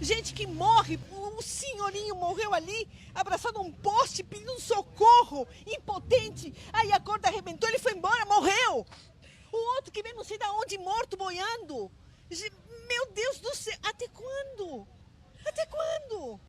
gente que morre. Um senhorinho morreu ali, abraçado a um poste, pedindo socorro, impotente. Aí a corda arrebentou, ele foi embora, morreu. O outro que vem não sei de onde, morto, boiando. Meu Deus do céu, até quando? Até quando?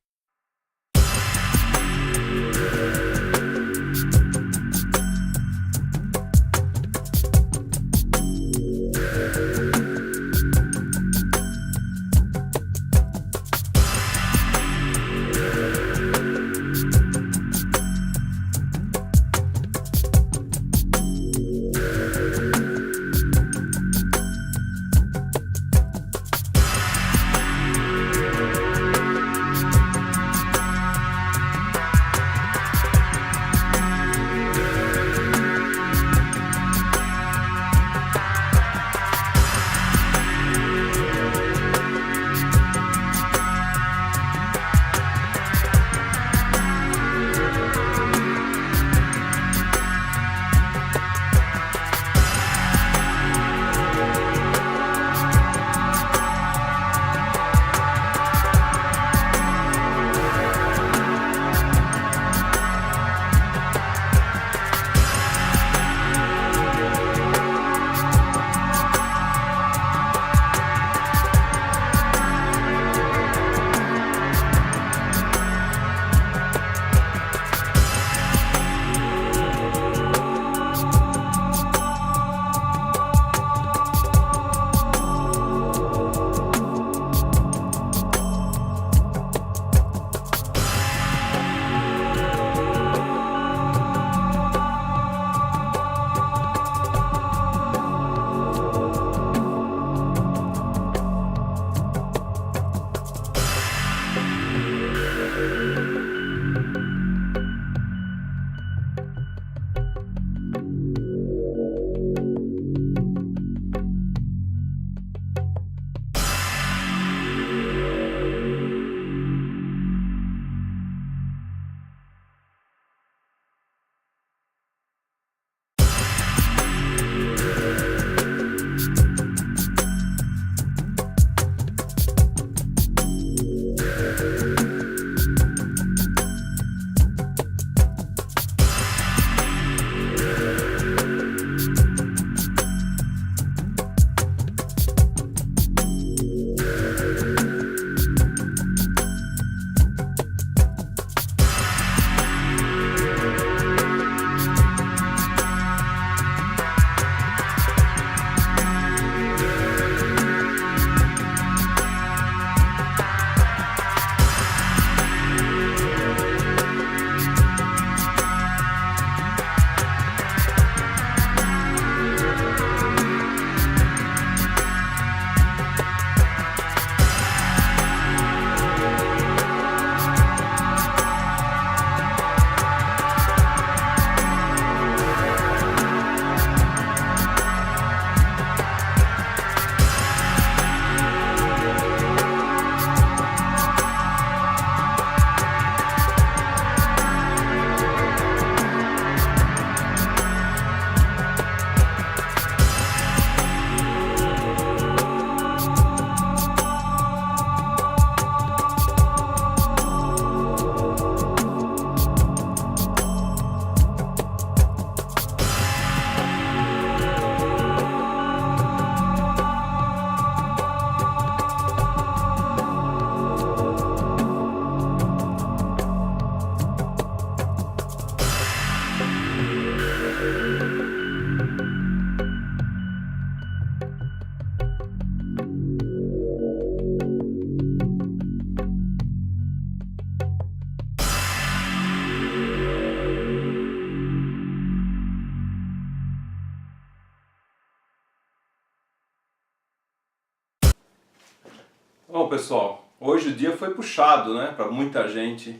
Bom, pessoal, hoje o dia foi puxado, né, para muita gente.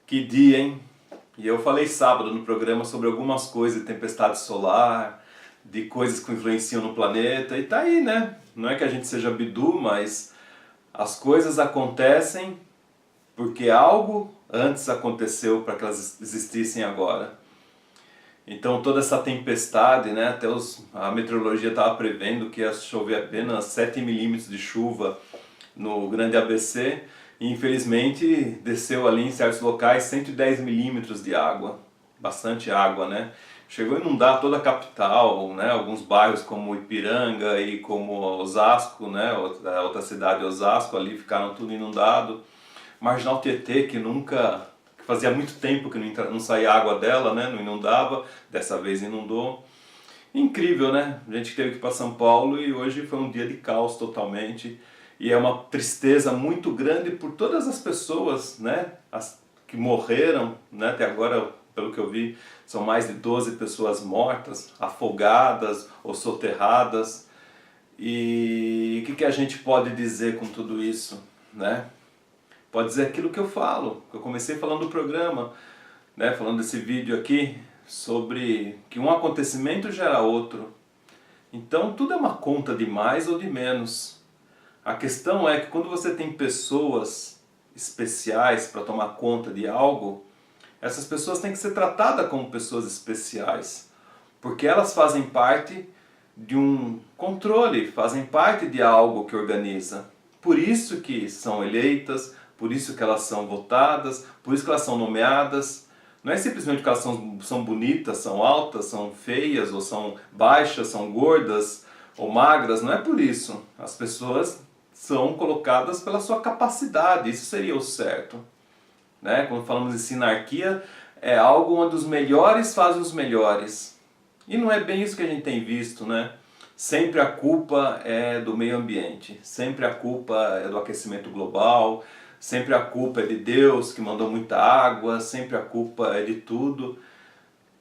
Que dia, hein? E eu falei sábado no programa sobre algumas coisas de tempestade solar, de coisas que influenciam no planeta, e tá aí, né? Não é que a gente seja bidu, mas as coisas acontecem porque algo antes aconteceu para que elas existissem agora. Então toda essa tempestade, né, até a meteorologia estava prevendo que ia chover apenas 7 milímetros de chuva no Grande ABC, e infelizmente desceu ali em certos locais 110 milímetros de água, bastante água, né? Chegou a inundar toda a capital, né? Alguns bairros como Ipiranga e como Osasco, né? Outra cidade, Osasco, ali ficaram tudo inundado. Marginal Tietê, que fazia muito tempo que não saía água dela, né? Não inundava, dessa vez inundou. Incrível, né? A gente teve que ir para São Paulo e hoje foi um dia de caos totalmente. E é uma tristeza muito grande por todas as pessoas, né? Que morreram, né? Até agora, pelo que eu vi, são mais de 12 pessoas mortas, afogadas ou soterradas. E o que a gente pode dizer com tudo isso, né? Pode dizer aquilo que eu falo, que eu comecei falando do programa, né? Falando desse vídeo aqui, sobre que um acontecimento gera outro. Então tudo é uma conta de mais ou de menos. A questão é que quando você tem pessoas especiais para tomar conta de algo, essas pessoas têm que ser tratadas como pessoas especiais, porque elas fazem parte de um controle, fazem parte de algo que organiza. Por isso que são eleitas, por isso que elas são votadas, por isso que elas são nomeadas. Não é simplesmente porque elas são bonitas, são altas, são feias, ou são baixas, são gordas ou magras, não é por isso. As pessoas são colocadas pela sua capacidade, isso seria o certo. Né? Quando falamos em sinarquia, é algo onde os melhores fazem os melhores. E não é bem isso que a gente tem visto, né? Sempre a culpa é do meio ambiente, sempre a culpa é do aquecimento global, sempre a culpa é de Deus que mandou muita água, sempre a culpa é de tudo.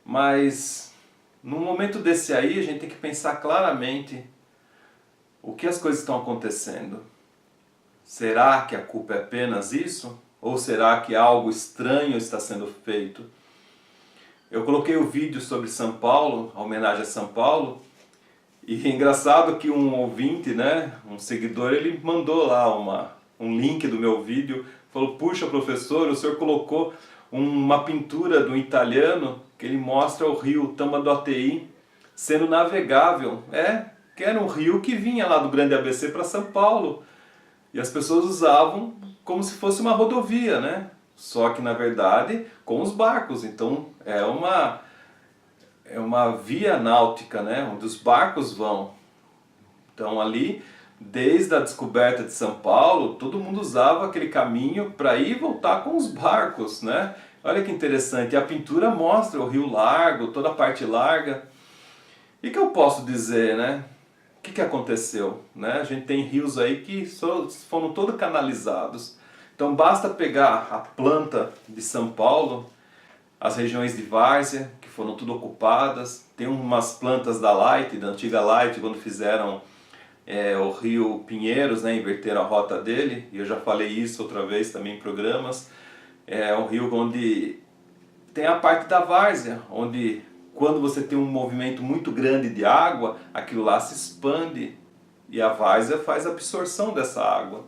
Mas num momento desse aí a gente tem que pensar claramente o que as coisas estão acontecendo. Será que a culpa é apenas isso? Ou será que algo estranho está sendo feito? Eu coloquei o vídeo sobre São Paulo, a homenagem a São Paulo, e é engraçado que um ouvinte, né, um seguidor, ele mandou lá um link do meu vídeo, falou: puxa professor, o senhor colocou uma pintura do italiano que ele mostra o rio Tamanduateí sendo navegável. Que era um rio que vinha lá do Grande ABC para São Paulo. E as pessoas usavam como se fosse uma rodovia, né? Só que na verdade com os barcos. Então é uma via náutica, né? Onde os barcos vão. Então ali, desde a descoberta de São Paulo, todo mundo usava aquele caminho para ir e voltar com os barcos, né? Olha que interessante, a pintura mostra o rio largo, toda a parte larga. E o que eu posso dizer, né? O que aconteceu? Né? A gente tem rios aí que foram todos canalizados. Então basta pegar a planta de São Paulo, as regiões de várzea, que foram tudo ocupadas. Tem umas plantas da Light, da antiga Light, quando fizeram o rio Pinheiros, né? Inverteram a rota dele. E eu já falei isso outra vez também em programas. É um rio onde tem a parte da várzea, onde quando você tem um movimento muito grande de água, aquilo lá se expande e a várzea faz a absorção dessa água.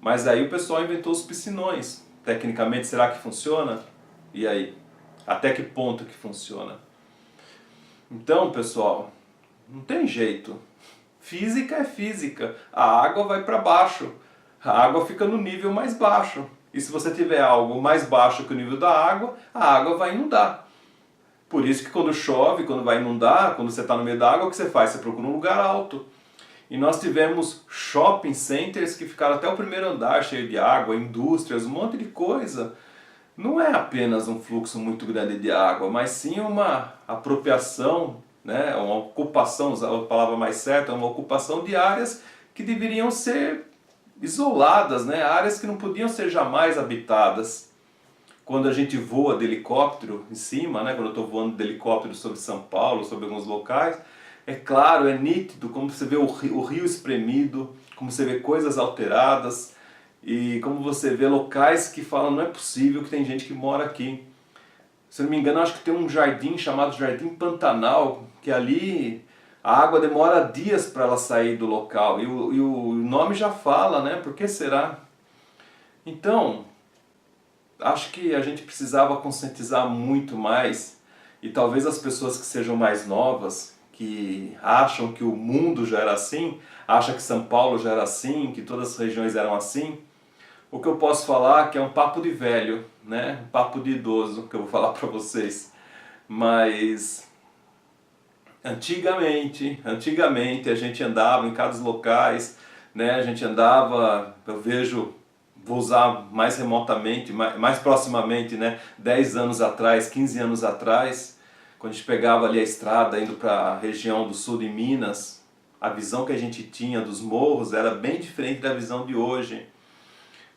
Mas aí o pessoal inventou os piscinões. Tecnicamente, será que funciona? E aí? Até que ponto que funciona? Então, pessoal, não tem jeito. Física é física. A água vai para baixo. A água fica no nível mais baixo. E se você tiver algo mais baixo que o nível da água, a água vai inundar. Por isso que quando chove, quando vai inundar, quando você está no meio da água, o que você faz? Você procura um lugar alto. E nós tivemos shopping centers que ficaram até o primeiro andar cheio de água, indústrias, um monte de coisa. Não é apenas um fluxo muito grande de água, mas sim uma apropriação, né? Uma ocupação, usar a palavra mais certa, uma ocupação de áreas que deveriam ser isoladas, né? Áreas que não podiam ser jamais habitadas. Quando a gente voa de helicóptero em cima, né? Quando eu estou voando de helicóptero sobre São Paulo, sobre alguns locais, é claro, é nítido como você vê o rio espremido, como você vê coisas alteradas e como você vê locais que falam: não é possível que tem gente que mora aqui. Se eu não me engano, acho que tem um jardim chamado Jardim Pantanal, que ali a água demora dias para ela sair do local. E o nome já fala, né? Por que será? Então, acho que a gente precisava conscientizar muito mais, e talvez as pessoas que sejam mais novas, que acham que o mundo já era assim, acham que São Paulo já era assim, que todas as regiões eram assim, o que eu posso falar é que é um papo de velho, né? Um papo de idoso que eu vou falar para vocês. Mas antigamente a gente andava em cada locais, né? A gente andava, eu vejo, vou usar mais remotamente, mais proximamente, né? 10 anos atrás, 15 anos atrás, quando a gente pegava ali a estrada indo para a região do sul de Minas, a visão que a gente tinha dos morros era bem diferente da visão de hoje.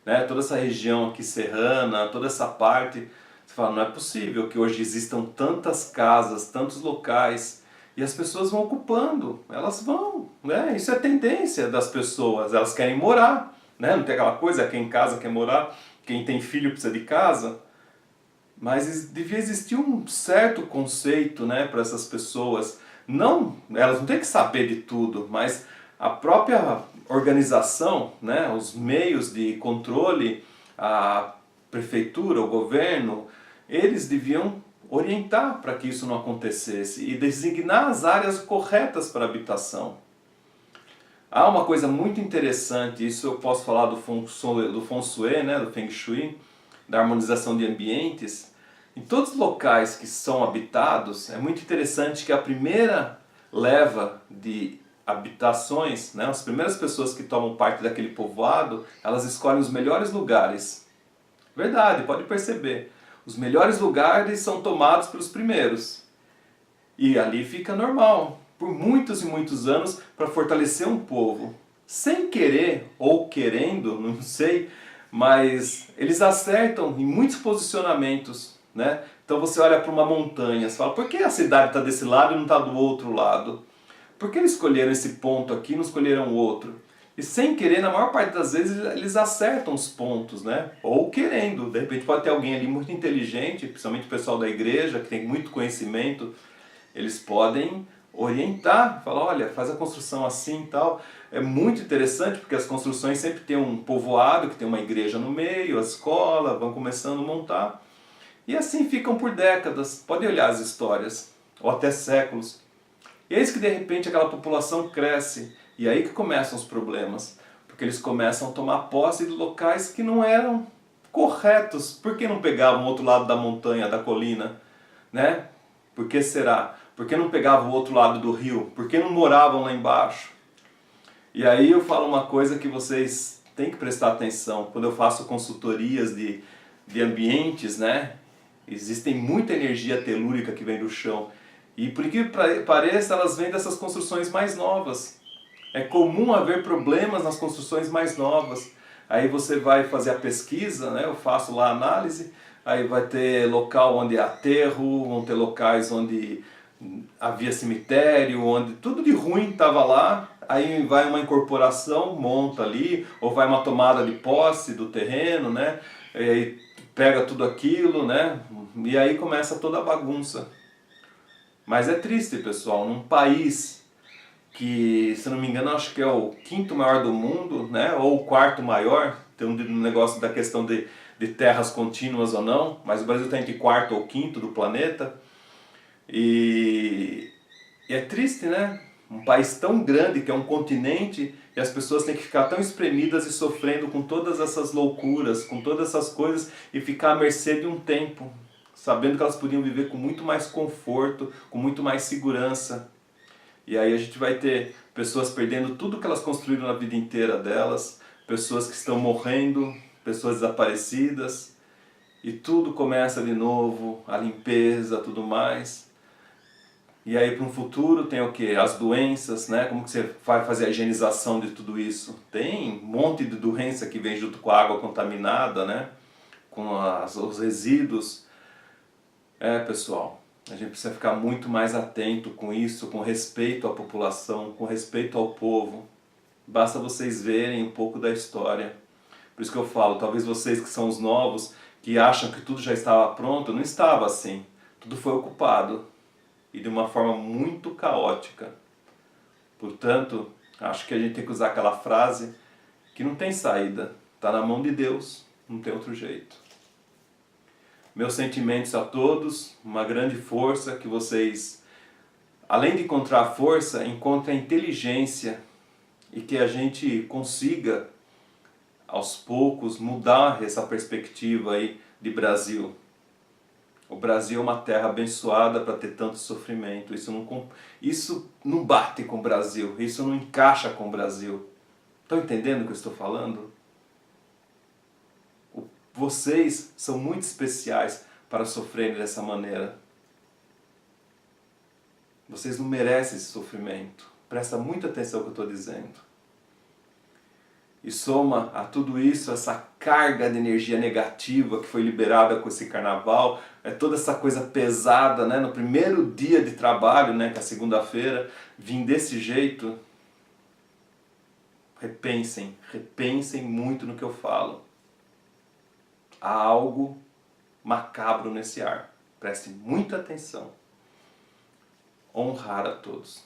Né? Toda essa região aqui serrana, toda essa parte, você fala, não é possível que hoje existam tantas casas, tantos locais, e as pessoas vão ocupando, elas vão, né? Isso é tendência das pessoas, elas querem morar, né? Não tem aquela coisa, quem em casa quer morar, quem tem filho precisa de casa, mas devia existir um certo conceito, né, para essas pessoas. Não, elas não têm que saber de tudo, mas a própria organização, né, os meios de controle, a prefeitura, o governo, eles deviam orientar para que isso não acontecesse e designar as áreas corretas para habitação. Há uma coisa muito interessante, isso eu posso falar do feng shui, né, do feng shui, da harmonização de ambientes. Em todos os locais que são habitados, é muito interessante que a primeira leva de habitações, né, as primeiras pessoas que tomam parte daquele povoado, elas escolhem os melhores lugares. Verdade, pode perceber. Os melhores lugares são tomados pelos primeiros. E ali fica normal, por muitos e muitos anos, para fortalecer um povo. Sem querer ou querendo, não sei, mas eles acertam em muitos posicionamentos, né? Então você olha para uma montanha, você fala, por que a cidade está desse lado e não está do outro lado? Por que eles escolheram esse ponto aqui e não escolheram o outro? E sem querer, na maior parte das vezes, eles acertam os pontos, né? Ou querendo. De repente pode ter alguém ali muito inteligente, principalmente o pessoal da igreja, que tem muito conhecimento. Eles podem orientar, falar, olha, faz a construção assim e tal. É muito interessante, porque as construções sempre tem um povoado, que tem uma igreja no meio, a escola, vão começando a montar. E assim ficam por décadas. Pode olhar as histórias, ou até séculos. E eis que de repente aquela população cresce. E aí que começam os problemas, porque eles começam a tomar posse de locais que não eram corretos. Por que não pegavam o outro lado da montanha, da colina? Né? Por que será? Por que não pegavam o outro lado do rio? Por que não moravam lá embaixo? E aí eu falo uma coisa que vocês têm que prestar atenção. Quando eu faço consultorias de ambientes, né? Existem muita energia telúrica que vem do chão. E por que pareça, elas vêm dessas construções mais novas. É comum haver problemas nas construções mais novas. Aí você vai fazer a pesquisa, né? Eu faço lá a análise, aí vai ter local onde há aterro, vão ter locais onde havia cemitério, onde tudo de ruim estava lá, aí vai uma incorporação, monta ali, ou vai uma tomada de posse do terreno, né? E aí pega tudo aquilo, né? E aí começa toda a bagunça. Mas é triste, pessoal, num país que, se não me engano, acho que é o quinto maior do mundo, né? Ou o quarto maior, tem um negócio da questão de terras contínuas ou não, mas o Brasil está entre quarto ou quinto do planeta. E é triste, né? Um país tão grande, que é um continente, e as pessoas têm que ficar tão espremidas e sofrendo com todas essas loucuras, com todas essas coisas, e ficar à mercê de um tempo, sabendo que elas podiam viver com muito mais conforto, com muito mais segurança. E aí a gente vai ter pessoas perdendo tudo que elas construíram na vida inteira delas, pessoas que estão morrendo, pessoas desaparecidas, e tudo começa de novo, a limpeza, tudo mais. E aí para um futuro tem o que? As doenças, né? Como que você vai fazer a higienização de tudo isso? Tem um monte de doença que vem junto com a água contaminada, né? Com os resíduos. Pessoal, a gente precisa ficar muito mais atento com isso, com respeito à população, com respeito ao povo. Basta vocês verem um pouco da história. Por isso que eu falo, talvez vocês que são os novos, que acham que tudo já estava pronto, não estava assim. Tudo foi ocupado. E de uma forma muito caótica. Portanto, acho que a gente tem que usar aquela frase que não tem saída. Está na mão de Deus, não tem outro jeito. Meus sentimentos a todos, uma grande força, que vocês além de encontrar a força, encontre a inteligência e que a gente consiga, aos poucos, mudar essa perspectiva aí de Brasil. O Brasil é uma terra abençoada para ter tanto sofrimento. Isso não bate com o Brasil, isso não encaixa com o Brasil. Estão entendendo o que eu estou falando? Vocês são muito especiais para sofrerem dessa maneira. Vocês não merecem esse sofrimento. Presta muita atenção no que eu estou dizendo. E soma a tudo isso, essa carga de energia negativa que foi liberada com esse carnaval, toda essa coisa pesada, né? No primeiro dia de trabalho, né? Que é a segunda-feira, vim desse jeito. Repensem muito no que eu falo. Há algo macabro nesse ar. Preste muita atenção. Honrar a todos.